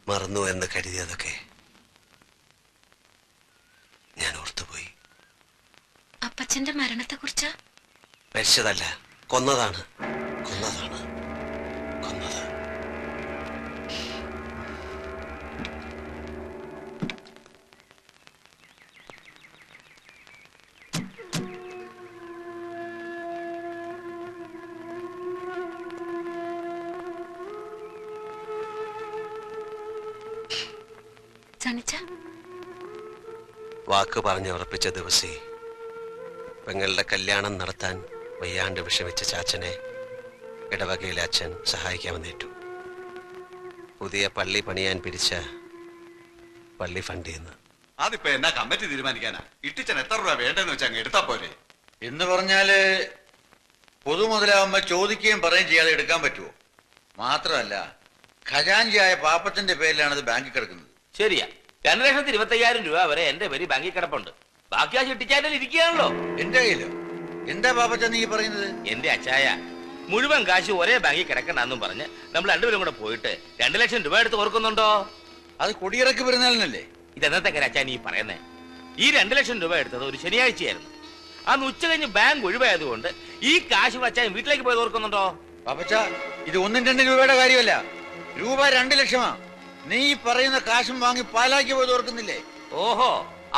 മറന്നു എന്ന് കരുതിയതൊക്കെ ഞാൻ ഓർത്തുപോയി. അപ്പച്ചന്റെ മരണത്തെ കുറിച്ച് മരിച്ചതല്ല, കൊന്നതാണ്. കൊന്നത് വാക്ക് പറഞ്ഞുറപ്പിച്ച ദിവസേ പെങ്ങളുടെ കല്യാണം നടത്താൻ വയ്യാണ്ട് വിഷമിച്ച ചാച്ചനെ ഇടവകയിലെ അച്ഛൻ സഹായിക്കാമെന്നേറ്റു. പുതിയ പള്ളി പണിയാൻ പിരിച്ച പള്ളി ഫണ്ട് ചെയ്യുന്നു. അതിപ്പോ എന്നാ കമ്മിറ്റി തീരുമാനിക്കാനാ? ഇട്ടിച്ചൻ എത്ര രൂപ വേണ്ടെന്ന് വെച്ചാൽ അങ്ങ് എടുത്താ പോരെ. എന്ന് പറഞ്ഞാല് പൊതുമുതലാവുമ്പോ ചോദിക്കുകയും പറയുകയും ചെയ്യാതെ എടുക്കാൻ പറ്റുമോ? മാത്രമല്ല ഖജാൻജിയായ പാപ്പച്ചന്റെ പേരിലാണ് ഇത് ബാങ്കിൽ കിടക്കുന്നത്. ശരിയാ, 2,25,000 രൂപ വരെ എന്റെ പേര് ബാങ്കിൽ കിടപ്പുണ്ട്. ബാക്കി ആ ചിട്ടിച്ചാനൽ ഇരിക്കുകയാണല്ലോ. എന്റെ കയ്യിലോ? എന്താ പാപ്പച്ച നീ പറയുന്നത്? എന്റെ അച്ചായ മുഴുവൻ കാശ് ഒരേ ബാങ്കിൽ കിടക്കണ്ടെന്നും പറഞ്ഞ് നമ്മൾ രണ്ടുപേരും കൂടെ പോയിട്ട് 2 ലക്ഷം രൂപ എടുത്ത് ഓർക്കുന്നുണ്ടോ? അത് കൊടിയിറക്കി വരുന്നാലല്ലേ? ഇതെന്നത്തെ കാര്യം അച്ഛാ നീ പറയുന്നേ? ഈ 2 ലക്ഷം രൂപ എടുത്തത് ഒരു ശനിയാഴ്ചയായിരുന്നു. അന്ന് ഉച്ച കഴിഞ്ഞ് ബാങ്ക് ഒഴിവായതുകൊണ്ട് ഈ കാശ് അച്ഛൻ വീട്ടിലേക്ക് പോയത് ഓർക്കുന്നുണ്ടോ? പാപ്പച്ച ഇത് 1-2 രൂപയുടെ കാര്യമല്ല, രൂപ 2 ലക്ഷമാ. നീ പറയുന്ന കാശും വാങ്ങി പാലാക്കി പോയത് ഓർക്കുന്നില്ലേ? ഓഹോ,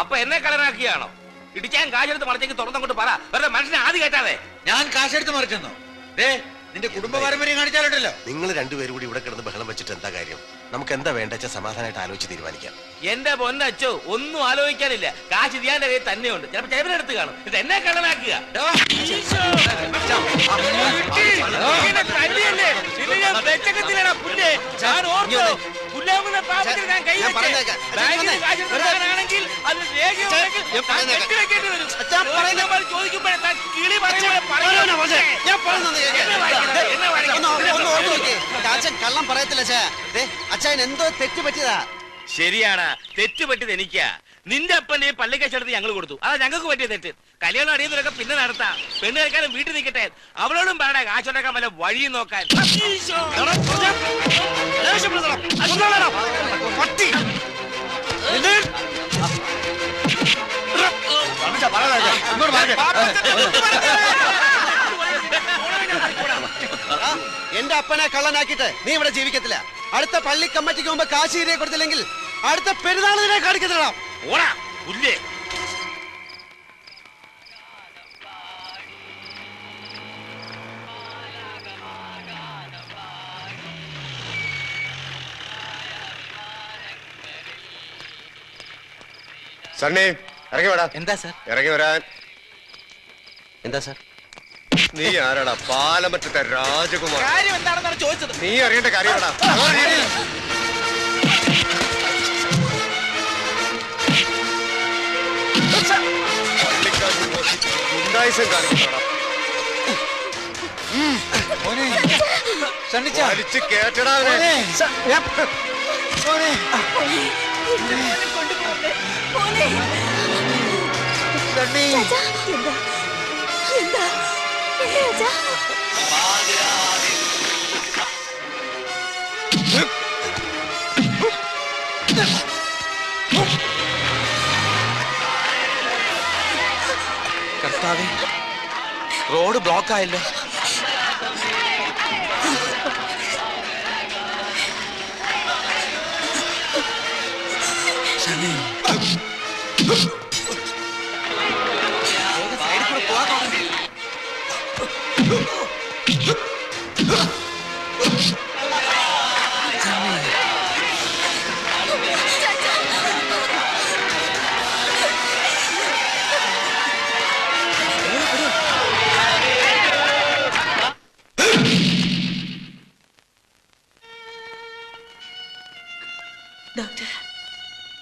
അപ്പൊ എന്നെ കളനാക്കിയാണോ? ഇടിച്ചാൻ കാശെടുത്ത് മറിച്ചേക്ക് തുറന്നങ്ങോട്ട് പറ. വെറുതെ മനുഷ്യനെ ആദ്യം കേട്ടാതെ. ഞാൻ കാശെടുത്ത് മറിച്ചെന്നോ? നിന്റെ കുടുംബ പാരമ്പര്യം കാണിച്ചാലുണ്ടല്ലോ. നിങ്ങൾ രണ്ടുപേരും കൂടി ഇവിടെ കിടന്ന് ബഹളം വെച്ചിട്ട് എന്താ കാര്യം? നമുക്ക് എന്താ വേണ്ടെച്ച സമാധാനമായിട്ട് ആലോചിച്ച് തീരുമാനിക്കാം. എന്റെ പൊന്നച്ചോ, ഒന്നും ആലോചിക്കാനില്ല. കാശ് ഇതിയാന്റെ കയ്യിൽ തന്നെയുണ്ട്. ചിലപ്പോ ചേവനെടുത്ത് കാണും. ഇത് എന്നെ കളനാക്കുക. കള്ളം പറയത്തില്ല അച്ഛൻ എന്തോ തെറ്റ് പറ്റിയതാ. ശരിയാണ്, തെറ്റ് പറ്റിയത് എനിക്കാ. നിന്റെ അപ്പന്റെ പള്ളിക്കച്ചെടുത്ത് ഞങ്ങൾ കൊടുത്തു. അതാ ഞങ്ങൾക്ക് പറ്റിയ തെറ്റ്. കല്യാണം അറിയുന്നവരൊക്കെ പിന്നെ നടത്താം. പെണ്ണ് കഴിക്കാനും വീട്ടിൽ നിൽക്കട്ടെ. അവളോടും പറയണ കാശുണ്ടാക്കാൻ വല്ല വഴിയും നോക്കാൻ. എന്റെ അപ്പനെ കള്ളനാക്കിയിട്ട് നീ ഇവിടെ ജീവിക്കത്തില്ല. അടുത്ത പള്ളി കമ്മിറ്റിക്ക് മുമ്പ് കാശ് ഇരയെ കൊടുത്തില്ലെങ്കിൽ അടുത്ത പെരുന്നാളിനെ കാണിക്കത്തില്ല. ഓടാ പുല്ലേ. സണ്ണി ഇറങ്ങി വേടാ. എന്താ സാർ? ഇറങ്ങി വരാൻ. എന്താ സാർ? നീ ആരാടാ? പാലമറ്റത്തെ രാജകുമാർ. കാര്യം എന്താണെന്നാണ് ചോദിച്ചത്. നീ അറിയേണ്ട കാര്യമാടാ. ഗുണ്ടായിസം കാണിക്കണോടാ. വലിച്ച് കേട്ടടാ അവനെ. കർത്താവേ, റോഡ് ബ്ലോക്ക് ആയല്ലോ.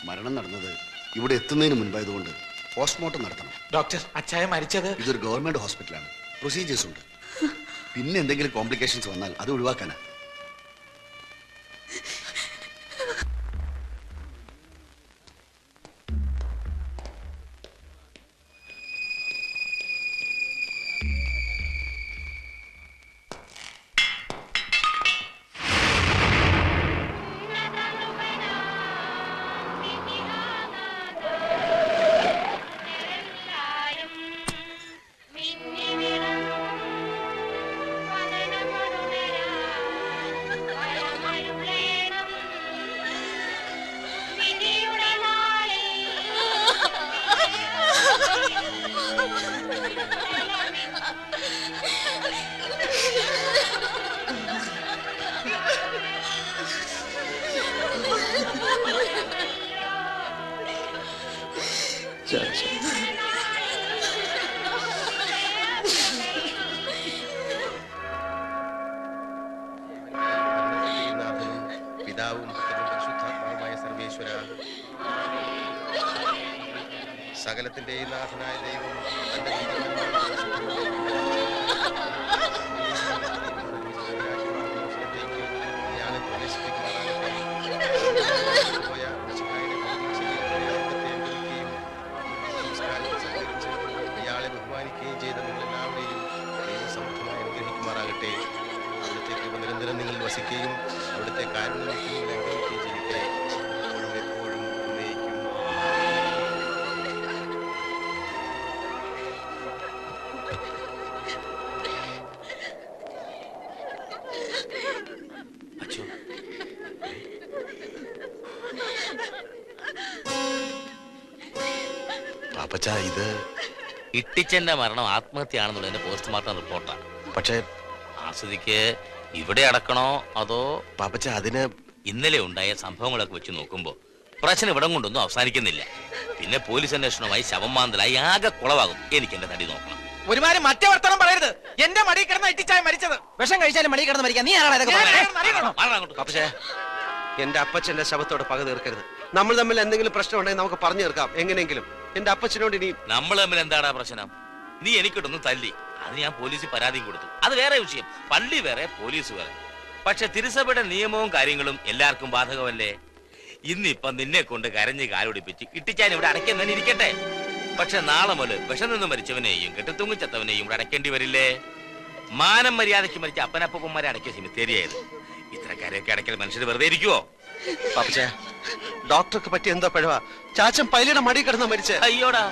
മരണം നടന്നത് ഇവിടെ എത്തുന്നതിന് മുൻപായതുകൊണ്ട് പോസ്റ്റ്മോർട്ടം നടത്തണം. ഡോക്ടർ, അച്ചായ മരിച്ചത്? ഇതൊരു ഗവൺമെന്റ് ഹോസ്പിറ്റലാണ്, പ്രൊസീജിയേഴ്സ് ഉണ്ട്. പിന്നെ എന്തെങ്കിലും കോംപ്ലിക്കേഷൻസ് വന്നാൽ അത് ഒഴിവാക്കാനാ. പിതാവും പുത്രനും പരിശുദ്ധാത്മാവുമായ സർവേശ്വര, സകലത്തിന്റെയും നാഥനായ ദൈവം തന്റെ ഇയാളെ പ്രവേശിപ്പിക്കുവാനാകട്ടെ. ഇയാളെ ബഹുമാനിക്കുകയും ചെയ്ത നിങ്ങളെല്ലാവരെയും ദൈവസമൃദ്ധമായി അനുഗ്രഹിക്കുമാറാകട്ടെ. അവിടുത്തെ കൃപ നിരന്തരം നിങ്ങൾ വസിക്കുകയും അവിടുത്തെ കാരുണ്യം നിങ്ങൾ അനുഗ്രഹിക്കുകയും ചെയ്യട്ടെ. എപ്പോഴും എപ്പോഴും എന്നേക്കും. അച്ഛോ, പാപ്പച്ച ഇത് ഇട്ടിച്ചന്റെ മരണം ആത്മഹത്യയാണെന്നുള്ളതിന്റെ പോസ്റ്റ്മോർട്ടം റിപ്പോർട്ടാണ്. പക്ഷേ ആ സ്ഥിതിക്ക് ഇവിടെ അടക്കണോ അതോ പാപ്പച്ച അതിന് ഇന്നലെ ഉണ്ടായ സംഭവങ്ങളൊക്കെ വെച്ച് നോക്കുമ്പോ പ്രശ്നം ഇവിടം കൊണ്ടൊന്നും അവസാനിക്കുന്നില്ല. പിന്നെ പോലീസ് അന്വേഷണമായി ശവം മാന്തലായി ആകെ കുളവാകും. എനിക്ക് എന്റെ തടി നോക്കണം. ഒരുമാതിരി മറ്റേ വർത്തമാനം പറയരുത്. എന്റെ മടി കിടന്ന ഇട്ടിച്ചായ മരിച്ചത്. വിഷം കഴിച്ചാലും മടി കിടന്ന് മരിക്കാം. നീ ആരാണ് ഇതൊക്കെ പറയുന്നത്? പക്ഷേ എന്റെ അപ്പച്ചന്റെ ശവത്തോട് പക തീർക്കരുത്. നമ്മൾ തമ്മിൽ എന്തെങ്കിലും പ്രശ്നം ഉണ്ടെങ്കിൽ നമുക്ക് പറഞ്ഞു തീർക്കാം എങ്ങനെയെങ്കിലും. എന്റെ അപ്പച്ചനോട് ഇനി നമ്മൾ തമ്മിൽ എന്താടാ പ്രശ്നം? നീ എനിക്കിട്ടൊന്ന് തല്ലി, അത് ഞാൻ പോലീസിൽ പരാതിയും കൊടുത്തു. അത് വേറെ വിഷയം. പള്ളി വേറെ, പോലീസ് വേറെ. പക്ഷെ തിരുസഭയുടെ നിയമവും കാര്യങ്ങളും എല്ലാവർക്കും ബാധകമല്ലേ? ഇന്നിപ്പം നിന്നെ കൊണ്ട് കരഞ്ഞ് കാലൊടിപ്പിച്ച് ഇട്ടിച്ചാൻ ഇവിടെ അടയ്ക്കുന്നതിന് ഇരിക്കട്ടെ. പക്ഷെ നാളെ മുതൽ വിഷം നിന്ന് മരിച്ചവനെയും കെട്ടിത്തൂങ്ങി ചത്തവനെയും ഇവിടെ അടയ്ക്കേണ്ടി വരില്ലേ? മാനം മര്യാദയ്ക്ക് മരിച്ച അപ്പനപ്പന്മാരെ അടയ്ക്കിയ സിമിത്തേരിയായത്. ഇത്തരക്കാരെയൊക്കെ അടയ്ക്കൽ മനുഷ്യർ വെറുതെ ഇരിക്കുവോ? പാപ്പച്ചേ, ഡോക്ടർക്ക് പറ്റിയ എന്തോ പിഴവാ. ചാച്ചൻ പൈലിയുടെ മടി കിടന്ന മരിച്ചേ. അയ്യോടാ,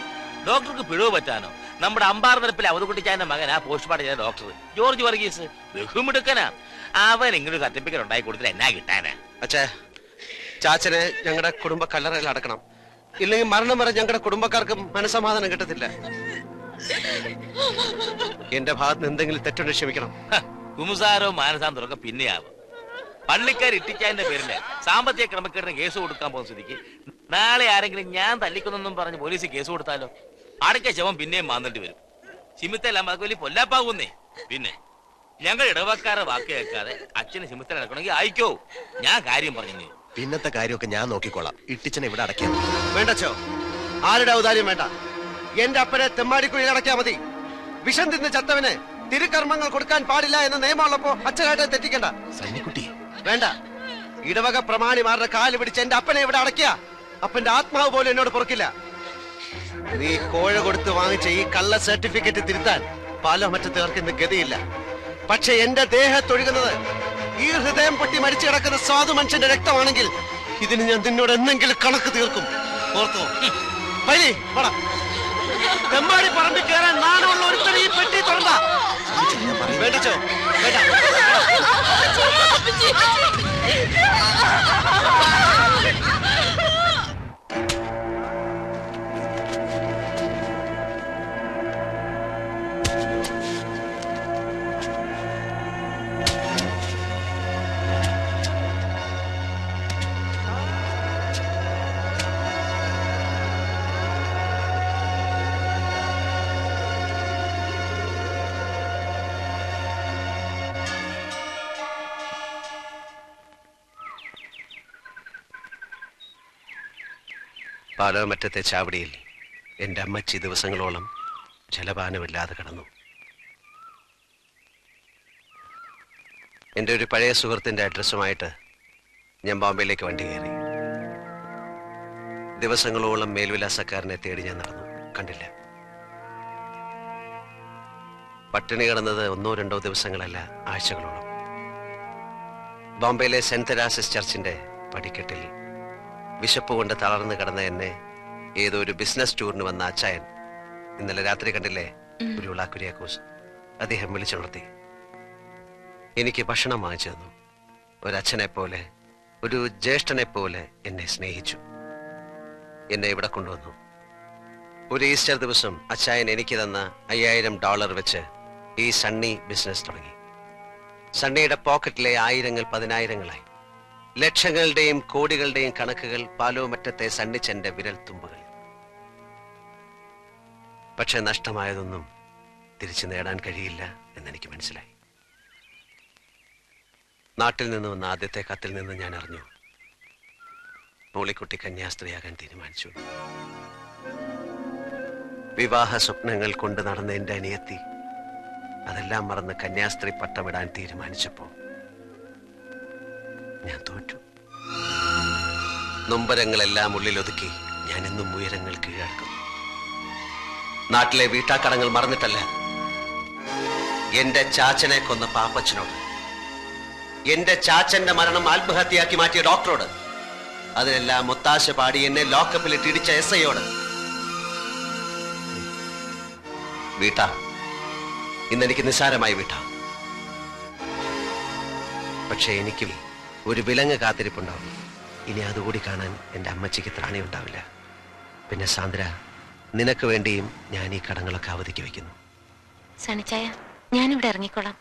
ഡോക്ടർക്ക് പിഴവ് പറ്റാനോ? നമ്മുടെ അമ്പാർ നിരപ്പിൽ അവതകുട്ടിച്ചാന്റെ മകനാ പോസ്റ്റ്മോർട്ടം ചെയ്ത ഡോക്ടർ ജോർജ് വർഗീസ്. ബഹുമിടുക്കനാ. അവൻ ഇങ്ങനെ സർട്ടിഫിക്കറ്റ് ഉണ്ടായി കൊടുത്തിട്ട് എന്നാ കിട്ടാനാ? അച്ഛേ, ചാച്ചനെ ഞങ്ങളുടെ കുടുംബ കല്ലറയിൽ അടക്കണം. ഇല്ലെങ്കിൽ മരണം വരെ ഞങ്ങളുടെ കുടുംബക്കാർക്ക് മനസമാധാനം കിട്ടത്തില്ല. എന്റെ ഭാഗത്ത് എന്തെങ്കിലും തെറ്റുണ്ട് ക്ഷമിക്കണം. കുമുസാരവും മാനസാന്തരവും ഒക്കെ പിന്നെയാവും. പള്ളിക്കാർ ഇട്ടിച്ചാന്റെ പേരില് സാമ്പത്തിക ക്രമക്കേടിന് കേസ് കൊടുക്കാൻ പോകുന്ന സ്ഥിതിക്ക് നാളെ ആരെങ്കിലും ഞാൻ തല്ലിക്കൊന്നും പറഞ്ഞ് പോലീസ് കേസ് കൊടുത്താലോ? അടയ്ക്ക ശവം പിന്നെയും മാന്തേണ്ടി വരും. സിമിത്തെല്ലാം അത് വലിയ പൊല്ലാപ്പാകുന്നേ. പിന്നെ ഞങ്ങൾ ഇടവക്കാരെ വാക്ക് കേൾക്കാതെ അച്ഛന് സിമിത്തൽ നടക്കണമെങ്കിൽ അയക്കോ. ഞാൻ കാര്യം പറഞ്ഞു. പിന്നത്തെ കാര്യമൊക്കെ ഞാൻ നോക്കിക്കോളാം. ഇട്ടിച്ചനെ ഇവിടെ അടയ്ക്കാം. വേണ്ടച്ചോ, ആരുടെ ഔദാര്യം വേണ്ട. എന്റെ അപ്പനെ തെമ്മാടിക്കുഴിയിൽ അടയ്ക്കാ മതി. വിഷം തിന്ന് ചത്തവന് തിരുക്കർമ്മങ്ങൾ കൊടുക്കാൻ പാടില്ല എന്ന നിയമമുള്ളപ്പോ അച്ഛനായിട്ട് തെറ്റിക്കണ്ട. സണ്ണിക്കുട്ടി വേണ്ട. ഇടവക പ്രമാണിമാരുടെ കാല് പിടിച്ച് എന്റെ അപ്പനെ ഇവിടെ അടയ്ക്കുക. അപ്പന്റെ ആത്മാവ് പോലും എന്നോട് പൊറുക്കില്ല. നീ കോഴ കൊടുത്ത് വാങ്ങിച്ച ഈ കള്ള സർട്ടിഫിക്കറ്റ് തിരുത്താൻ പാലോ മറ്റു തീർക്കുന്ന ഗതിയില്ല. പക്ഷെ എന്റെ ദേഹത്തൊഴുകുന്നത് ഈ ഹൃദയം പൊട്ടി മരിച്ചു കിടക്കുന്ന സാധു മനുഷ്യന്റെ രക്തമാണെങ്കിൽ ഇതിന് ഞാൻ നിന്നോട് എന്തെങ്കിലും കണക്ക് തീർക്കും. ഓർത്തോ? വഴി വട തെമ്മാടി പറമ്പിൽ കയറാൻ നാണമുള്ള ഒരുത്തൻ ഈ പെട്ടി തുറന്ന. വേണ്ടച്ചോ, വേണ്ട. പാലോമറ്റത്തെ ചാവടിയിൽ എൻ്റെ അമ്മച്ചി ദിവസങ്ങളോളം ജലപാനമില്ലാതെ കിടന്നു. എൻ്റെ ഒരു പഴയ സുഹൃത്തിൻ്റെ അഡ്രസ്സുമായിട്ട് ഞാൻ ബോംബെയിലേക്ക് വണ്ടി കയറി. ദിവസങ്ങളോളം മേൽവിലാസക്കാരനെ തേടി ഞാൻ നടന്നു. കണ്ടില്ല. പട്ടിണി കിടന്നത് 1-2 ദിവസങ്ങളല്ല, ആഴ്ചകളോളം. ബോംബെയിലെ സെന്റ് തെരാസിസ് ചർച്ചിന്റെ പടിക്കെട്ടിൽ വിശപ്പ് കൊണ്ട് തളർന്നു കിടന്ന എന്നെ ഏതോ ഒരു ബിസിനസ് ടൂറിന് വന്ന അച്ചായൻ ഇന്നലെ രാത്രി കണ്ടില്ലേ, ഉരുള കുര്യാക്കോസ്, അദ്ദേഹം വിളിച്ചുണർത്തി. എനിക്ക് ഭക്ഷണം വാങ്ങിച്ചു തന്നു. ഒരച്ഛനെ പോലെ, ഒരു ജ്യേഷ്ഠനെ പോലെ എന്നെ സ്നേഹിച്ചു. എന്നെ ഇവിടെ കൊണ്ടുവന്നു. ഒരു ഈസ്റ്റർ ദിവസം അച്ചായൻ എനിക്ക് തന്ന $5000 വെച്ച് ഈ സണ്ണി ബിസിനസ് തുടങ്ങി. സണ്ണിയുടെ പോക്കറ്റിലെ ആയിരങ്ങൾ 10,000-ങ്ങളായി. ലക്ഷങ്ങളുടെയും കോടികളുടെയും കണക്കുകൾ പാലോമറ്റത്തെ സണ്ണിച്ചന്റെ വിരൽ തുമ്പുകൾ. പക്ഷെ നഷ്ടമായതൊന്നും തിരിച്ചു നേടാൻ കഴിയില്ല എന്നെനിക്ക് മനസ്സിലായി. നാട്ടിൽ നിന്ന് വന്ന ആദ്യത്തെ കത്തിൽ നിന്ന് ഞാൻ അറിഞ്ഞു മോളിക്കുട്ടി കന്യാസ്ത്രീയാകാൻ തീരുമാനിച്ചു. വിവാഹ സ്വപ്നങ്ങൾ കൊണ്ട് നടന്ന എന്റെ അനിയത്തി അതെല്ലാം മറന്ന് കന്യാസ്ത്രീ പട്ടമിടാൻ തീരുമാനിച്ചപ്പോ ഞാൻ തോറ്റു. നൊമ്പരങ്ങളെല്ലാം ഉള്ളിലൊതുക്കി ഞാൻ ഇന്നും ഉയരങ്ങൾ കീഴടക്കും. നാട്ടിലെ വീട്ടാക്കടങ്ങൾ മറന്നിട്ടല്ല, എന്റെ ചാച്ചനെ കൊന്ന പാപ്പച്ചനോട്, എന്റെ ചാച്ചന്റെ മരണം ആത്മഹത്യയാക്കി മാറ്റിയ ഡോക്ടറോട്, അതിനെല്ലാം ഒത്താശ പാടി എന്നെ ലോക്കപ്പിലിട്ട് ഇടിച്ച SIയോട്. വീട്ടാ, ഇന്നെനിക്ക് നിസ്സാരമായി വീട്ടാ. പക്ഷെ എനിക്ക് ഒരു വിലങ്ങ് കാത്തിരിപ്പുണ്ടാവും. ഇനി അതുകൂടി കാണാൻ എൻ്റെ അമ്മച്ചിക്ക് ത്രാണി ഉണ്ടാവില്ല. പിന്നെ സാന്ദ്ര, നിനക്ക് വേണ്ടിയും ഞാൻ ഈ കടങ്ങളൊക്കെ അവധിക്ക് വയ്ക്കുന്നു. സണിച്ചായ, ഞാനിവിടെ ഇറങ്ങിക്കോളാം.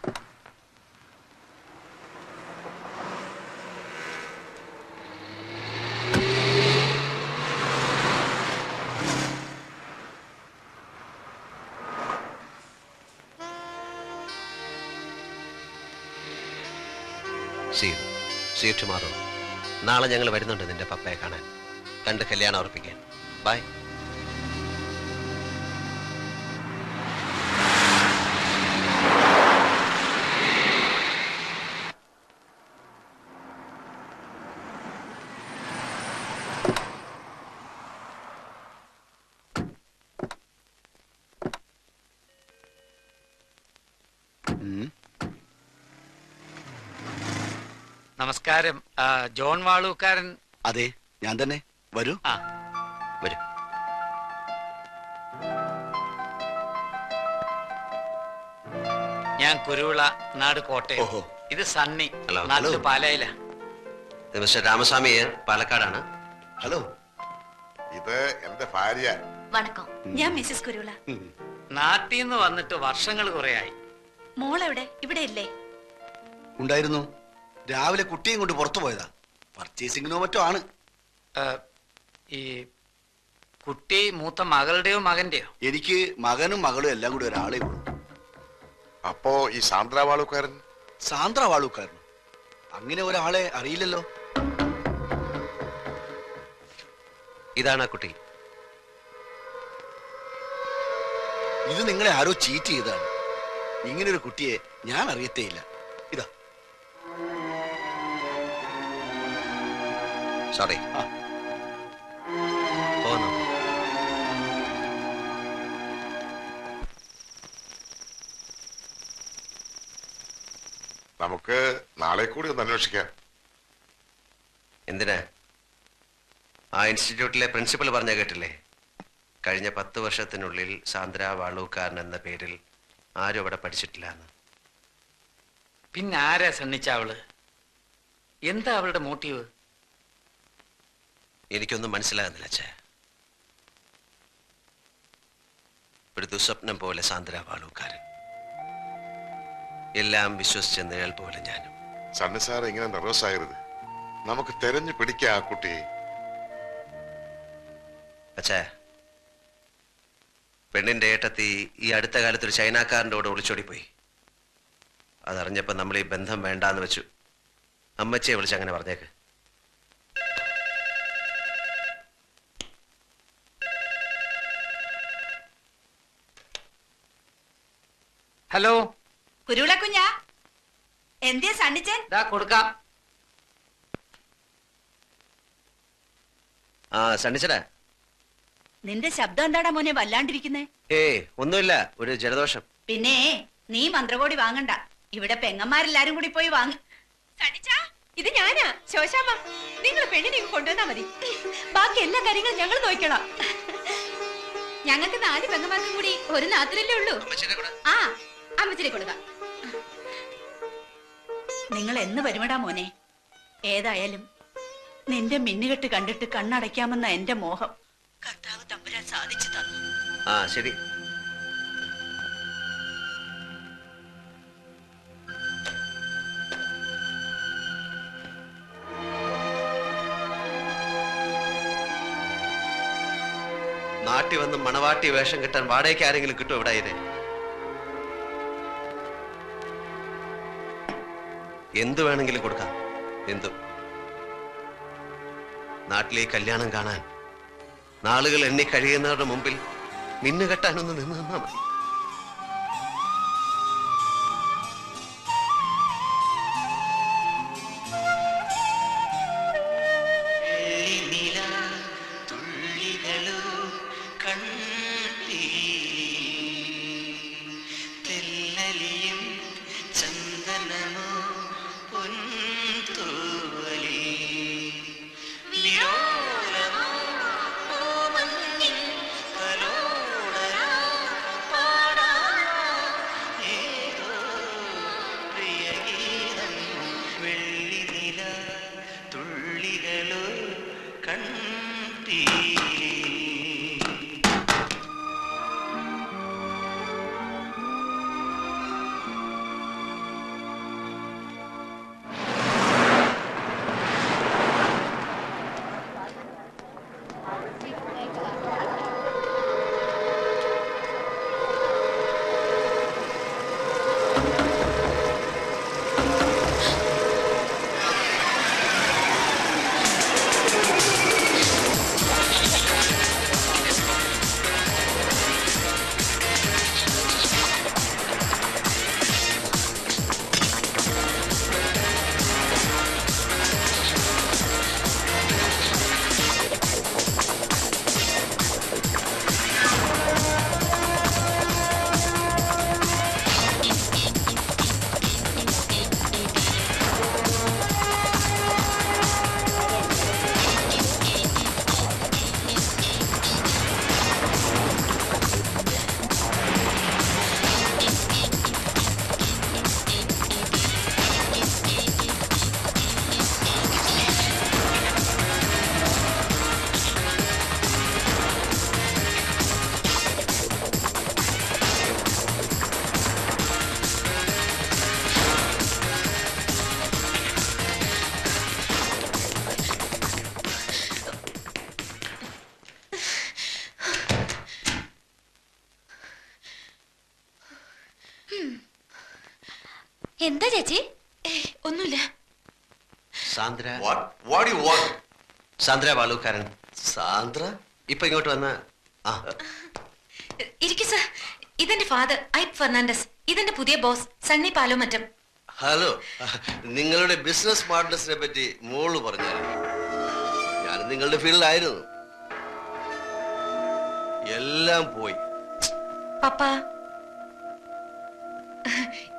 See you tomorrow. നാളെ ഞങ്ങൾ വരുന്നുണ്ട് നിന്റെ പപ്പയെ കാണാൻ, കണ്ട് കല്യാണം ഉറപ്പിക്കാൻ. ബൈ. നമസ്കാരം. ജോൺ വാളൂക്കാരൻ? അതെ, ഞാൻ തന്നെ. വരൂ. വരൂ. ഞാൻ കുരുവിള, നാട് കോട്ടയം. ഇത് സണ്ണി, നാട്ടില് പാലായില. മിസ്റ്റർ രാമസ്വാമി പാലക്കാടാണ്. ഹലോ, ഇത് എന്റെ ഭാര്യ. വണക്കം, ഞാൻ മിസ്സിസ് കുരുള. നാട്ടിൽ നിന്ന് വന്നിട്ട് വർഷങ്ങൾ കുറയായി. മോളെവിടെ? ഇവിടെ ഇല്ലേ? ഉണ്ടായിരുന്നു. രാവിലെ കുട്ടിയും കൊണ്ട് പുറത്തു പോയതാ, പർച്ചേസിങ്ങിനോ മറ്റോ ആണ്. ഈ കുട്ടി മൂത്ത മകളുടെയോ മകന്റെയോ? എനിക്ക് മകനും മകളും എല്ലാം കൂടി ഒരാളെ ഉള്ളൂ. അപ്പോ ഈ സാന്ദ്ര വാളൂക്കാരൻ? സാന്ദ്ര വാളൂക്കാരൻ? അങ്ങനെ ഒരാളെ അറിയില്ലല്ലോ. ഇതാണ് ആ കുട്ടി. ഇത് നിങ്ങളെ ആരോ ചീറ്റ് ചെയ്താണ്. ഇങ്ങനൊരു കുട്ടിയെ ഞാൻ അറിയത്തേയില്ല. ഇതാ. സോറി. പോന്നു. നമുക്ക് നാളെ കൂടി ഒന്ന് അന്വേഷിക്കാം. എന്തിനാ? ആ ഇൻസ്റ്റിറ്റ്യൂട്ടിലെ പ്രിൻസിപ്പൽ പറഞ്ഞ കേട്ടില്ലേ? കഴിഞ്ഞ 10 വർഷത്തിനുള്ളിൽ സാന്ദ്ര വാളൂക്കാരൻ എന്ന പേരിൽ ആരും അവിടെ പഠിച്ചിട്ടില്ല എന്ന്. പിന്നെ ആരാ സണ്ണിച്ച അവള്? എന്താ അവളുടെ മോട്ടീവ്? എനിക്കൊന്നും മനസ്സിലാകുന്നില്ല അച്ഛാ. ഒരു ദുസ്വപ്നം പോലെ സാന്ദ്ര വാളൂക്കാരൻ, എല്ലാം വിശ്വസിച്ച നിഴൽ പോലെ ഞാനും. സണ്ണി സാർ ഇങ്ങനെ നെർവസ് ആകരുത്. നമുക്ക് തെരഞ്ഞു പിടിക്കാം ആ കുട്ടിയെ. അച്ഛാ, പെണ്ണിന്റെ ഏട്ടത്തി ഈ അടുത്ത കാലത്ത് ഒരു ചൈനക്കാരൻ്റെ കൂടെ ഒളിച്ചോടി പോയി. അതറിഞ്ഞപ്പോ നമ്മൾ ഈ ബന്ധം വേണ്ടാന്ന് വെച്ചു. അമ്മച്ചിയെ വിളിച്ച് അങ്ങനെ പറഞ്ഞേക്ക്. ഹലോ, കുരുവിള കുഞ്ഞാ, എന്തിയാ സണ്ണിച്ചൻ? കൊടുക്കാം. ആ സണ്ണിച്ചടാ. നിന്റെ ശബ്ദം എന്താടാ മോനെ വല്ലാണ്ടിരിക്കുന്നേ? ഒന്നുമില്ല, ഒരു ജലദോഷം. പിന്നെ നീ മന്ത്രകോടി വാങ്ങണ്ട, ഇവിടെ പെങ്ങന്മാരെല്ലാരും കൂടി പോയി വാങ്ങ. ഇത് ഞാനാ ശോശാമ്മ. നിങ്ങൾ പെണ്ണിനെ കൊണ്ടുവന്നാ മതി, ബാക്കി എല്ലാ കാര്യങ്ങളും ഞങ്ങൾ നോക്കണം. ഞങ്ങൾക്ക് 4 പെങ്ങന്മാർക്കും കൂടി ഒരു നാത്തിലല്ലേ ഉള്ളൂ. ആ, അമ്മച്ചിനെ കൊടുക്കാം. നിങ്ങൾ എന്ന് വരുമടാ മോനെ? ഏതായാലും നിന്റെ മിന്നുകെട്ട് കണ്ടിട്ട് കണ്ണടയ്ക്കാമെന്ന എന്റെ മോഹം കർത്താവ് തമ്പുരാൻ സാധിച്ചു തന്നു. ആ ശരി. നാട്ടിൽ വന്ന് മണവാട്ടി വേഷം കിട്ടാൻ വാടകയ്ക്ക് ആരെങ്കിലും കിട്ടും ഇവിടെ ഇത്? എന്തു വേണമെങ്കിലും കൊടുക്കാം, എന്തും. നാട്ടിലെ കല്യാണം കാണാൻ നാളുകൾ എണ്ണി കഴിയുന്നവരുടെ മുമ്പിൽ മിന്നു കെട്ടാനൊന്ന് നിന്ന് നിന്നാ മതി. എന്താ ചേച്ചി? ഒന്നുമില്ല. Sandra What do you want? Sandra Valookkaran. Sandra ഇപ്പൊ ഇങ്ങോട്ട് വന്ന ഇരിക്കു സർ. ഇതെന്റെ ഫാദർ ഐപ്പ് ഫെർണാണ്ടസ്. ഇതെന്റെ പുതിയ ബോസ് സണ്ണി പാലോമറ്റം. ഹലോ. നിങ്ങളുടെ ബിസിനസ് പാർട്ട്നേഴ്സിനെ പറ്റി മോള് പറഞ്ഞായിരുന്നു. ഞാൻ നിങ്ങളുടെ ഫീൽഡിലായിരുന്നു. എല്ലാം പോയി. പപ്പ,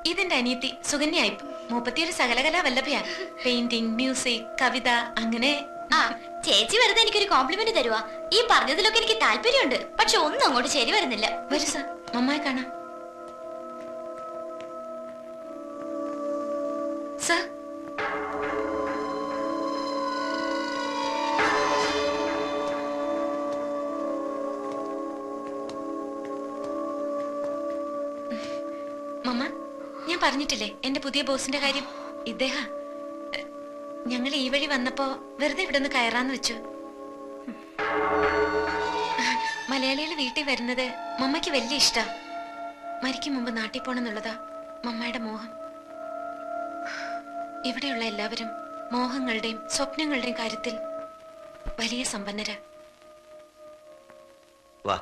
ഇതെന്റെ അനിയത്തി സുകന്യ ഐപ്പ്. 31 സകലകലാ വല്ലഭയാ. പെയിന്റിംഗ്, മ്യൂസിക്, കവിത, അങ്ങനെ. ആ ചേച്ചി വെറുതെ എനിക്കൊരു കോംപ്ലിമെന്റ് തരുവാ. ഈ പറഞ്ഞതിലൊക്കെ എനിക്ക് താല്പര്യമുണ്ട്, പക്ഷെ ഒന്നും അങ്ങോട്ട് ശരി വരുന്നില്ല. വരൂ സർ, മമ്മായി കാണാം. സർ, മമ്മ, ഞാൻ പറഞ്ഞിട്ടില്ലേ എന്റെ പുതിയ ബോസിന്റെ കാര്യം? ഇദ്ദേഹം. ഞങ്ങൾ ഈ വഴി വന്നപ്പോ വെറുതെ ഇവിടെ ഒന്ന് കയറാന്ന് വെച്ചു. മലയാളികൾ വീട്ടിൽ വരുന്നത് മമ്മയ്ക്ക് വലിയ ഇഷ്ടാ. മരിക്കും മുമ്പ് നാട്ടിൽ പോണെന്നുള്ളതാ മമ്മയുടെ മോഹം. ഇവിടെയുള്ള എല്ലാവരും മോഹങ്ങളുടെയും സ്വപ്നങ്ങളുടെയും കാര്യത്തിൽ വലിയ സമ്പന്നരാ. വാ.